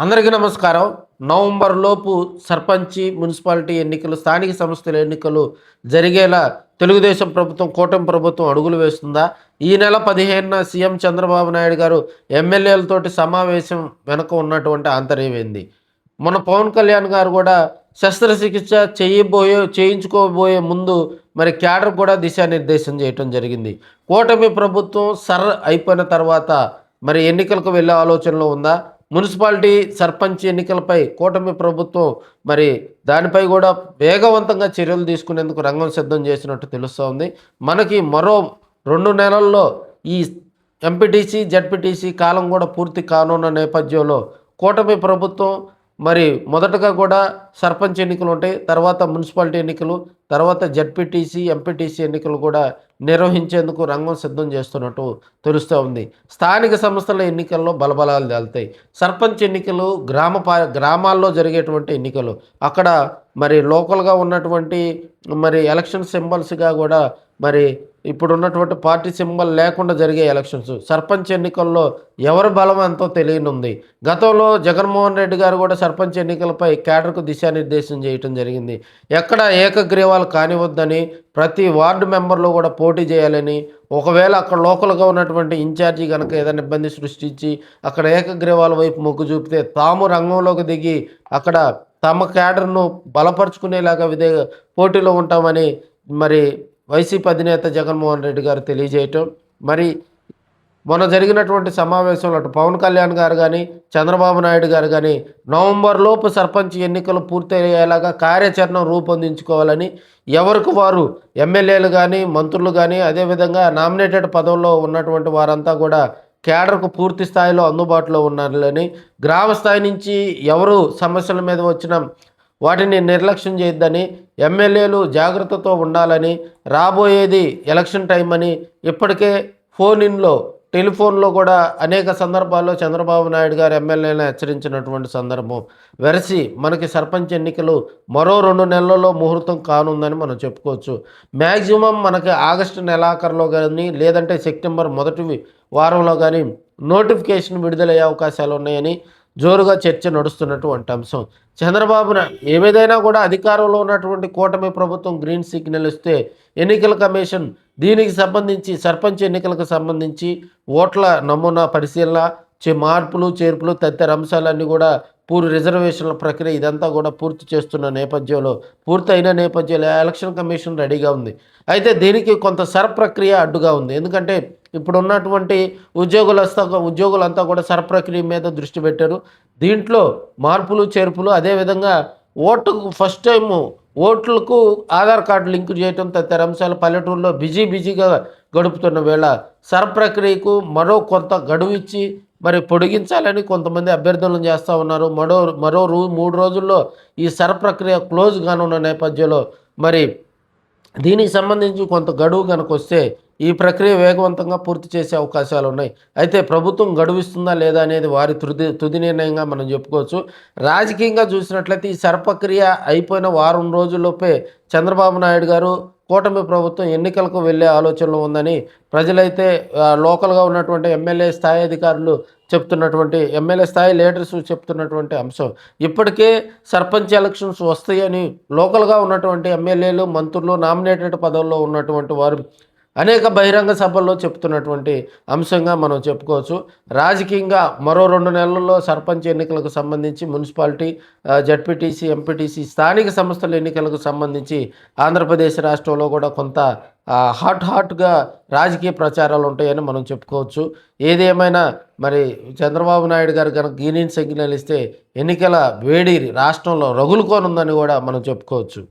అందరికీ నమస్కారం. నవంబర్ లోపు సర్పంచి, మున్సిపాలిటీ ఎన్నికలు, స్థానిక సంస్థల ఎన్నికలు జరిగేలా తెలుగుదేశం ప్రభుత్వం, కూటమి ప్రభుత్వం అడుగులు వేస్తుందా? ఈ నెల 15న సీఎం చంద్రబాబు నాయుడు గారు ఎమ్మెల్యేలతోటి సమావేశం వెనుక ఉన్నటువంటి ఆంతర్యం ఏంది? మొన్న పవన్ కళ్యాణ్ గారు కూడా శస్త్రచికిత్స చేయించుకోబోయే ముందు మరి క్యాడర్ కూడా దిశానిర్దేశం చేయటం జరిగింది. కూటమి ప్రభుత్వం అయిపోయిన తర్వాత మరి ఎన్నికలకు వెళ్ళే ఆలోచనలో ఉందా? మున్సిపాలిటీ సర్పంచ్ ఎన్నికలపై కూటమి ప్రభుత్వం మరి దానిపై కూడా వేగవంతంగా చర్యలు తీసుకునేందుకు రంగం సిద్ధం చేసినట్టు తెలుస్తోంది. మనకి మరో 2 నెలల్లో ఈ ఎంపీటీసీ, జడ్పీటీసీ కాలం కూడా పూర్తి కానున్న నేపథ్యంలో కూటమి ప్రభుత్వం మరి మొదటగా కూడా సర్పంచ్ ఎన్నికలు ఉంటాయి, తర్వాత మున్సిపాలిటీ ఎన్నికలు, తర్వాత జడ్పీటీసీ, ఎంపీటీసీ ఎన్నికలు కూడా నిర్వహించేందుకు రంగం సిద్ధం చేస్తున్నట్టు తెలుస్తూ ఉంది. స్థానిక సంస్థల ఎన్నికల్లో బలబలాలు తేలుతాయి. సర్పంచ్ ఎన్నికలు గ్రామాల్లో జరిగేటువంటి ఎన్నికలు, అక్కడ మరి లోకల్గా ఉన్నటువంటి మరి ఎలక్షన్ సింబల్స్గా కూడా మరి ఇప్పుడున్నటువంటి పార్టీ సింబల్ లేకుండా జరిగే ఎలక్షన్స్. సర్పంచ్ ఎన్నికల్లో ఎవరి బలం ఎంతో తెలియనుంది. గతంలో జగన్మోహన్ రెడ్డి గారు కూడా సర్పంచ్ ఎన్నికలపై క్యాడర్కు దిశానిర్దేశం చేయటం జరిగింది. ఎక్కడ ఏకగ్రీవాలు కానివద్దని, ప్రతి వార్డు మెంబర్లు కూడా పోటీ చేయాలని, ఒకవేళ అక్కడ లోకల్గా ఉన్నటువంటి ఇన్ఛార్జి కనుక ఏదైనా ఇబ్బంది సృష్టించి అక్కడ ఏకగ్రీవాల వైపు మొగ్గు చూపితే తాము రంగంలోకి దిగి అక్కడ తమ క్యాడర్ను బలపరుచుకునేలాగా పోటీలో ఉంటామని మరి వైసీపీ అధినేత జగన్మోహన్ రెడ్డి గారు తెలియజేయటం, మరి మొన్న జరిగినటువంటి సమావేశంలో అటు పవన్ కళ్యాణ్ గారు కానీ, చంద్రబాబు నాయుడు గారు కానీ నవంబర్ లోపు సర్పంచ్ ఎన్నికలు పూర్తయ్యేలాగా కార్యాచరణ రూపొందించుకోవాలని, ఎవరికి వారు ఎమ్మెల్యేలు కానీ, మంత్రులు కానీ, అదేవిధంగా నామినేటెడ్ పదవుల్లో ఉన్నటువంటి వారంతా కూడా క్యాడర్కు పూర్తి స్థాయిలో అందుబాటులో ఉన్నారని, గ్రామ స్థాయి నుంచి ఎవరు సమస్యల మీద వచ్చినా వాటిని నిర్లక్ష్యం చేయొద్దని, ఎమ్మెల్యేలు జాగ్రత్తతో ఉండాలని, రాబోయేది ఎలక్షన్ టైం అని ఇప్పటికే టెలిఫోన్లో కూడా అనేక సందర్భాల్లో చంద్రబాబు నాయుడు గారు ఎమ్మెల్యేలను హెచ్చరించినటువంటి సందర్భం వెరసి మనకి సర్పంచ్ ఎన్నికలు మరో 2 నెలల్లో ముహూర్తం కానుందని మనం చెప్పుకోవచ్చు. మ్యాక్సిమం మనకి ఆగస్టు నెలాఖరులో కానీ, లేదంటే సెప్టెంబర్ మొదటి వారంలో కానీ నోటిఫికేషన్ విడుదలయ్యే అవకాశాలు ఉన్నాయని జోరుగా చర్చ నడుస్తున్నటువంటి అంశం. ఏదైనా కూడా అధికారంలో ఉన్నటువంటి కూటమి ప్రభుత్వం గ్రీన్ సిగ్నల్ ఇస్తే ఎన్నికల కమిషన్ దీనికి సంబంధించి, సర్పంచ్ ఎన్నికలకు సంబంధించి ఓట్ల నమూనా పరిశీలన, మార్పులు చేర్పులు తదితర అంశాలన్నీ కూడా రిజర్వేషన్ల ప్రక్రియ ఇదంతా కూడా పూర్తయిన నేపథ్యంలో ఎలక్షన్ కమిషన్ రెడీగా ఉంది. అయితే దీనికి కొంత ప్రక్రియ అడ్డుగా ఉంది. ఎందుకంటే ఇప్పుడున్నటువంటి ఉద్యోగులంతా కూడా ప్రక్రియ మీద దృష్టి పెట్టారు. దీంట్లో మార్పులు చేర్పులు, అదేవిధంగా ఫస్ట్ టైము ఓట్లకు ఆధార్ కార్డు లింకు చేయటం తదితర అంశాలు పల్లెటూరులో బిజీగా గడుపుతున్న వేళ ప్రక్రియకు మరో కొంత గడువు ఇచ్చి మరి పొడిగించాలని కొంతమంది అభ్యర్థనలు చేస్తూ ఉన్నారు. మరో 3 రోజుల్లో ఈ ప్రక్రియ క్లోజ్ కానున్న నేపథ్యంలో మరి దీనికి సంబంధించి కొంత గడువు కనుక వస్తే ఈ ప్రక్రియ వేగవంతంగా పూర్తి చేసే అవకాశాలు ఉన్నాయి. అయితే ప్రభుత్వం గడువిస్తుందా లేదా అనేది వారి తుది నిర్ణయంగా మనం చెప్పుకోవచ్చు. రాజకీయంగా చూసినట్లయితే ఈ ప్రక్రియ అయిపోయిన వారం రోజుల్లోపే చంద్రబాబు నాయుడు గారు, కూటమి ప్రభుత్వం ఎన్నికలకు వెళ్ళే ఆలోచనలో ఉందని ప్రజలైతే, లోకల్గా ఉన్నటువంటి ఎమ్మెల్యే స్థాయి లీడర్స్ చెప్తున్నటువంటి అంశం. ఇప్పటికే సర్పంచ్ ఎలక్షన్స్ వస్తాయని లోకల్గా ఉన్నటువంటి ఎమ్మెల్యేలు, మంత్రులు, నామినేటెడ్ పదవుల్లో ఉన్నటువంటి వారు అనేక బహిరంగ సభల్లో చెప్తున్నటువంటి అంశంగా మనం చెప్పుకోవచ్చు. రాజకీయంగా మరో 2 నెలల్లో సర్పంచ్ ఎన్నికలకు సంబంధించి, మున్సిపాలిటీ, జడ్పీటీసీ, ఎంపీటీసీ, స్థానిక సంస్థల ఎన్నికలకు సంబంధించి ఆంధ్రప్రదేశ్ రాష్ట్రంలో కూడా కొంత హాట్గా రాజకీయ ప్రచారాలు ఉంటాయని మనం చెప్పుకోవచ్చు. ఏదేమైనా మరి చంద్రబాబు నాయుడు గారు కనుక గ్రీన్ సిగ్నల్ ఇస్తే ఎన్నికల వేడి రాష్ట్రంలో రగులుకోనుందని కూడా మనం చెప్పుకోవచ్చు.